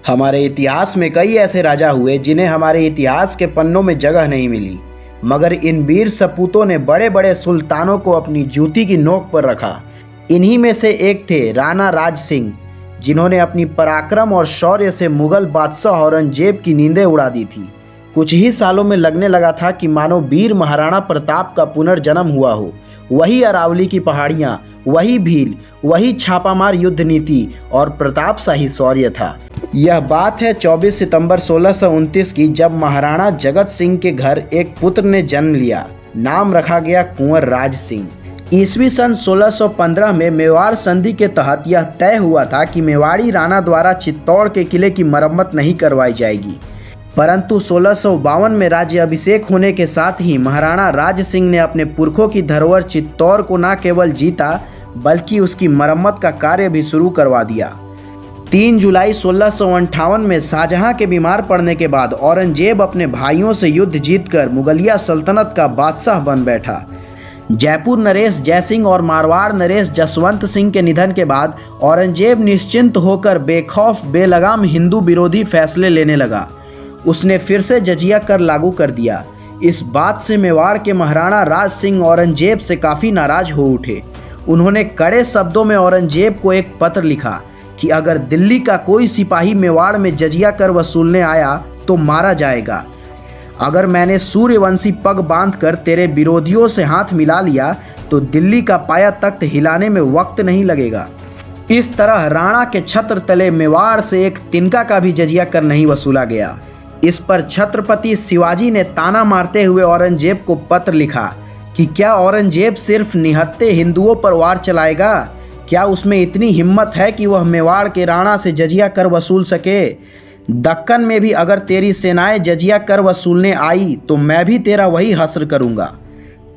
हमारे इतिहास में कई ऐसे राजा हुए जिन्हें हमारे इतिहास के पन्नों में जगह नहीं मिली, मगर इन वीर सपूतों ने बड़े बड़े सुल्तानों को अपनी जूती की नोक पर रखा। इन्हीं में से एक थे राणा राज सिंह, जिन्होंने अपनी पराक्रम और शौर्य से मुगल बादशाह औरंगजेब की नींदें उड़ा दी थी। कुछ ही सालों में लगने लगा था कि मानो वीर महाराणा प्रताप का पुनर्जन्म हुआ हो। वही अरावली की पहाड़ियाँ, वही भील, वही छापामार युद्ध नीति और प्रतापशाही शौर्य था। यह बात है 24 सितंबर 1629 की, जब महाराणा जगत सिंह के घर एक पुत्र ने जन्म लिया। नाम रखा गया कुंवर राज सिंह। ईस्वी सन 1615 में मेवाड़ संधि के तहत यह तय हुआ था कि मेवाड़ी राणा द्वारा चित्तौड़ के किले की मरम्मत नहीं करवाई जाएगी, परंतु 1652 में राज्य अभिषेक होने के साथ ही महाराणा राज सिंह ने अपने पुरखों की धरोहर चित्तौड़ को न केवल जीता बल्कि उसकी मरम्मत का कार्य भी शुरू करवा दिया। 3 जुलाई 1658 में शाहजहां के बीमार पड़ने के बाद औरंगजेब अपने भाइयों से युद्ध जीतकर मुगलिया सल्तनत का बादशाह बन बैठा। जयपुर नरेश जयसिंह और मारवाड़ नरेश जसवंत सिंह के निधन के बाद औरंगजेब निश्चिंत होकर बेखौफ बेलगाम हिंदू विरोधी फैसले लेने लगा। उसने फिर से जजिया कर लागू कर दिया। इस बात से मेवाड़ के महाराणा राज सिंह औरंगजेब से काफ़ी नाराज हो उठे। उन्होंने कड़े शब्दों में औरंगजेब को एक पत्र लिखा कि अगर दिल्ली का कोई सिपाही मेवाड़ में जजिया कर वसूलने आया तो मारा जाएगा। अगर मैंने सूर्यवंशी पग बांधकर तेरे विरोधियों से हाथ मिला लिया तो दिल्ली का पाया तख्त हिलाने में वक्त नहीं लगेगा। इस तरह राणा के छत्र तले मेवाड़ से एक तिनका का भी जजिया कर नहीं वसूला गया। इस पर छत्रपति शिवाजी ने ताना मारते हुए औरंगजेब को पत्र लिखा कि क्या औरंगजेब सिर्फ निहत्थे हिंदुओं पर वार चलाएगा? क्या उसमें इतनी हिम्मत है कि वह मेवाड़ के राणा से जजिया कर वसूल सके? दक्कन में भी अगर तेरी सेनाएं जजिया कर वसूलने आई तो मैं भी तेरा वही हश्र करूंगा।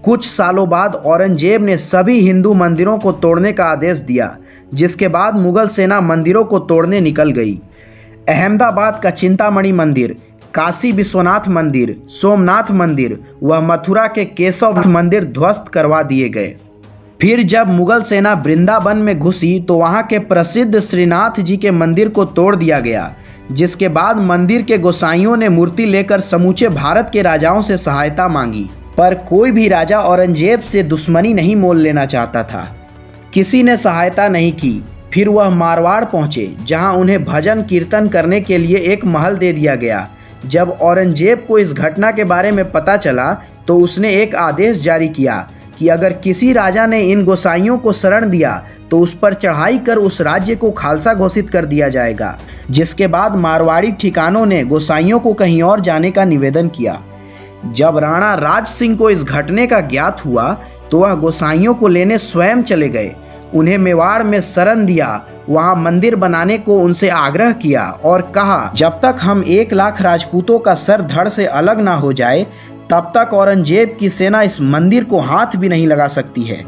कुछ सालों बाद औरंगजेब ने सभी हिंदू मंदिरों को तोड़ने का आदेश दिया, जिसके बाद मुगल सेना मंदिरों को तोड़ने निकल गई। अहमदाबाद का चिंतामणि मंदिर, काशी विश्वनाथ मंदिर, सोमनाथ मंदिर व मथुरा के केशव मंदिर ध्वस्त करवा दिए गए। फिर जब मुगल सेना वृंदावन में घुसी तो वहां के प्रसिद्ध श्रीनाथ जी के मंदिर को तोड़ दिया गया, जिसके बाद मंदिर के गोसाइयों ने मूर्ति लेकर समूचे भारत के राजाओं से सहायता मांगी, पर कोई भी राजा औरंगजेब से दुश्मनी नहीं मोल लेना चाहता था। किसी ने सहायता नहीं की। फिर वह मारवाड़ पहुंचे, जहां उन्हें भजन कीर्तन करने के लिए एक महल दे दिया गया। जब औरंगजेब को इस घटना के बारे में पता चला तो उसने एक आदेश जारी किया कि अगर किसी राजा ने इन गोसाइयों को शरण दिया तो उस पर चढ़ाई कर उस राज्य को खालसा घोषित कर दिया जाएगा। जिसके बाद मारवाड़ी ठिकानों ने गोसाइयों को कहीं और जाने का निवेदन किया। जब राणा राज सिंह को इस घटने का ज्ञात हुआ तो वह गोसाइयों को लेने स्वयं चले गए, उन्हें मेवाड़ में शरण दिया, वहां मंदिर बनाने को उनसे आग्रह किया और कहा, जब तक हम 1 लाख राजपूतों का सर धड़ से अलग ना हो जाए तब तक औरंगजेब की सेना इस मंदिर को हाथ भी नहीं लगा सकती है।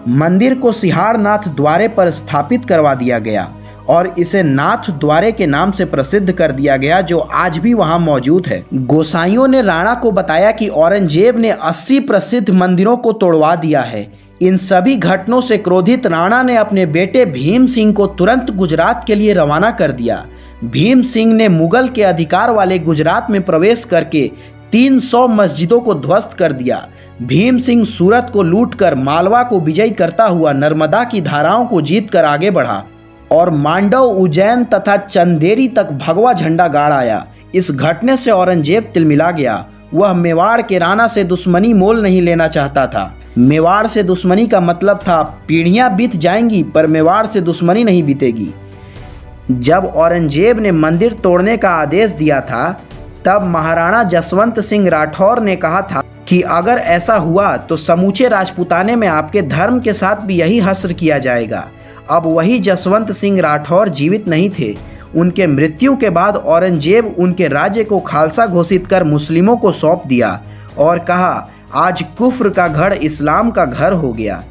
मंदिर को सिहारनाथ द्वारे पर स्थापित करवा दिया गया और इसे नाथ द्वारे के नाम से प्रसिद्ध कर दिया गया, जो आज भी वहां मौजूद है। गोसाइयों ने राणा को बताया कि औरंगजेब ने 80 प्रसिद्ध मंदिरों को तोड़वा दिया है। इन सभी घटनाओं से क्रोधित राणा ने अपने बेटे भीम सिंह को तुरंत गुजरात के लिए रवाना कर दिया। भीम सिंह ने मुगल के अधिकार वाले गुजरात में प्रवेश करके 300 मस्जिदों को ध्वस्त कर दिया। भीम सिंह सूरत को लूटकर मालवा को विजयी करता हुआ नर्मदा की धाराओं को जीतकर आगे बढ़ा और मांडव, उज्जैन तथा चंदेरी तक भगवा झंडा गाड़ आया। इस घटने से औरंगजेब तिलमिला गया। वह मेवाड़ के राणा से दुश्मनी मोल नहीं लेना चाहता था। मेवाड़ से दुश्मनी का मतलब था पीढ़ियां बीत जाएंगी पर मेवाड़ से दुश्मनी नहीं बीतेगी। जब औरंगजेब ने मंदिर तोड़ने का आदेश दिया था तब महाराणा जसवंत सिंह राठौर ने कहा था कि अगर ऐसा हुआ तो समूचे राजपूताने में आपके धर्म के साथ भी यही हश्र किया जाएगा। अब वही जसवंत सिंह राठौर जीवित नहीं थे। उनके मृत्यु के बाद औरंगजेब उनके राज्य को खालसा घोषित कर मुस्लिमों को सौंप दिया और कहा, आज कुफ्र का गढ़ इस्लाम का घर हो गया।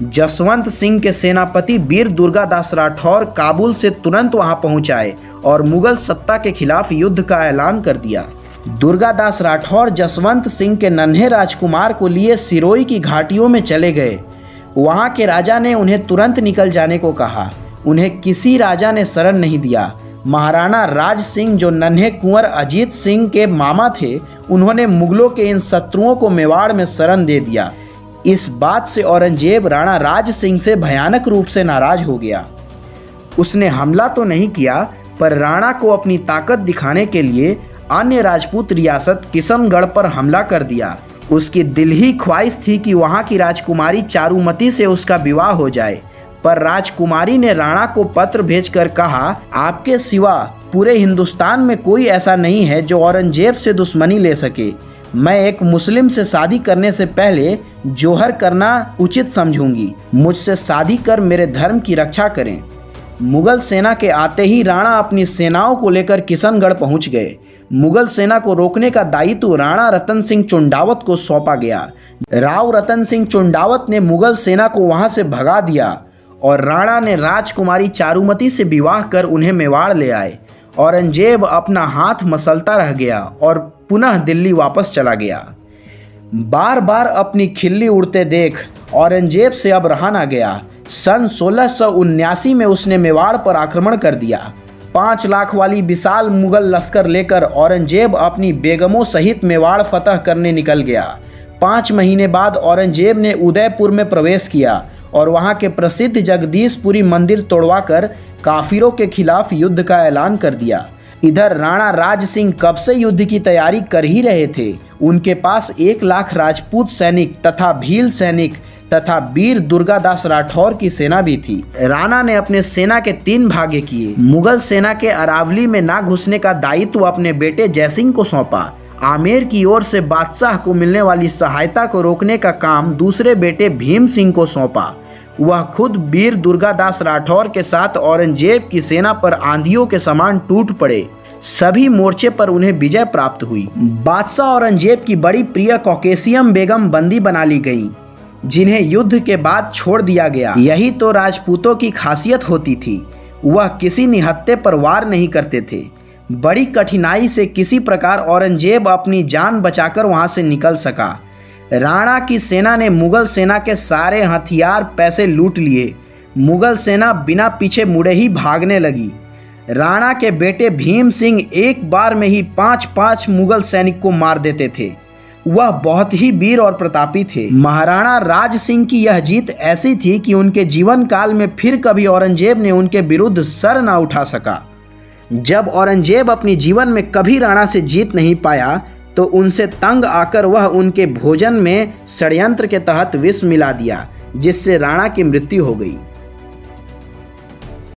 जसवंत सिंह के सेनापति वीर दुर्गादास राठौर काबुल से तुरंत वहां पहुंच आए और मुगल सत्ता के खिलाफ युद्ध का ऐलान कर दिया। दुर्गादास राठौर जसवंत सिंह के नन्हे राजकुमार को लिए सिरोही की घाटियों में चले गए। वहां के राजा ने उन्हें तुरंत निकल जाने को कहा। उन्हें किसी राजा ने शरण नहीं दिया। महाराणा राज सिंह जो नन्हे कुंवर अजीत सिंह के मामा थे, उन्होंने मुगलों के इन शत्रुओं को मेवाड़ में शरण दे दिया। इस बात से औरंगजेब राणा राज सिंह से भयानक रूप से नाराज हो गया। उसने हमला तो नहीं किया, पर राणा को अपनी ताकत दिखाने के लिए अन्य राजपूत रियासत किशनगढ़ पर हमला कर दिया। उसकी दिल ही ख्वाहिश थी कि वहाँ की राजकुमारी चारुमती से उसका विवाह हो जाए, पर राजकुमारी ने राणा को पत्र भेजकर कहा, आपके सिवा पूरे हिंदुस्तान में कोई ऐसा नहीं है जो औरंगजेब से दुश्मनी ले सके। मैं एक मुस्लिम से शादी करने से पहले जोहर करना उचित समझूंगी। मुझसे शादी कर मेरे धर्म की रक्षा करें। मुगल सेना के आते ही राणा अपनी सेनाओं को लेकर किशनगढ़ पहुंच गए। मुगल सेना को रोकने का दायित्व राणा रतन सिंह चुंडावत को सौंपा गया। राव रतन सिंह चुंडावत ने मुगल सेना को वहां से भगा दिया और राणा ने राजकुमारी चारुमती से विवाह कर उन्हें मेवाड़ ले आए। औरंगजेब अपना हाथ मसलता रह गया और पुनः दिल्ली वापस चला गया। बार बार अपनी खिल्ली उड़ते देख औरंगजेब से अब रहा ना गया। सन 1679 में उसने मेवाड़ पर आक्रमण कर दिया। 5 लाख वाली विशाल मुगल लश्कर लेकर औरंगजेब अपनी बेगमों सहित मेवाड़ फतह करने निकल गया। 5 महीने बाद औरंगजेब ने उदयपुर में प्रवेश किया और वहां के प्रसिद्ध जगदीशपुरी मंदिर तोड़वाकर काफिरों के खिलाफ युद्ध का ऐलान कर दिया। इधर राणा राज सिंह कब से युद्ध की तैयारी कर ही रहे थे। उनके पास 1 लाख राजपूत सैनिक तथा भील सैनिक तथा वीर दुर्गादास राठौर की सेना भी थी। राणा ने अपने सेना के 3 भागे किए। मुगल सेना के अरावली में ना घुसने का दायित्व अपने बेटे जयसिंह को सौंपा। आमेर की ओर से बादशाह को मिलने वाली सहायता को रोकने का काम दूसरे बेटे भीम सिंह को सौंपा। वह खुद वीर दुर्गादास राठौर के साथ औरंगजेब की सेना पर आंधियों के समान टूट पड़े। सभी मोर्चे पर उन्हें विजय प्राप्त हुई। बादशाह औरंगजेब की बड़ी प्रिय कॉकेशियम बेगम बंदी बना ली गई, जिन्हें युद्ध के बाद छोड़ दिया गया। यही तो राजपूतों की खासियत होती थी, वह किसी निहत्थे पर वार नहीं करते थे। बड़ी कठिनाई से किसी प्रकार औरंगजेब अपनी जान बचाकर वहां से निकल सका। राणा की सेना ने मुगल सेना के सारे हथियार पैसे लूट लिए। मुगल सेना बिना पीछे मुड़े ही भागने लगी। राणा के बेटे भीम सिंह एक बार में ही 5-5 मुगल सैनिक को मार देते थे। वह बहुत ही वीर और प्रतापी थे। महाराणा राज सिंह की यह जीत ऐसी थी कि उनके जीवन काल में फिर कभी औरंगजेब ने उनके विरुद्ध सर न उठा सका। जब औरंगजेब अपनी जीवन में कभी राणा से जीत नहीं पाया, तो उनसे तंग आकर वह उनके भोजन में षड्यंत्र के तहत विष मिला दिया, जिससे राणा की मृत्यु हो गई।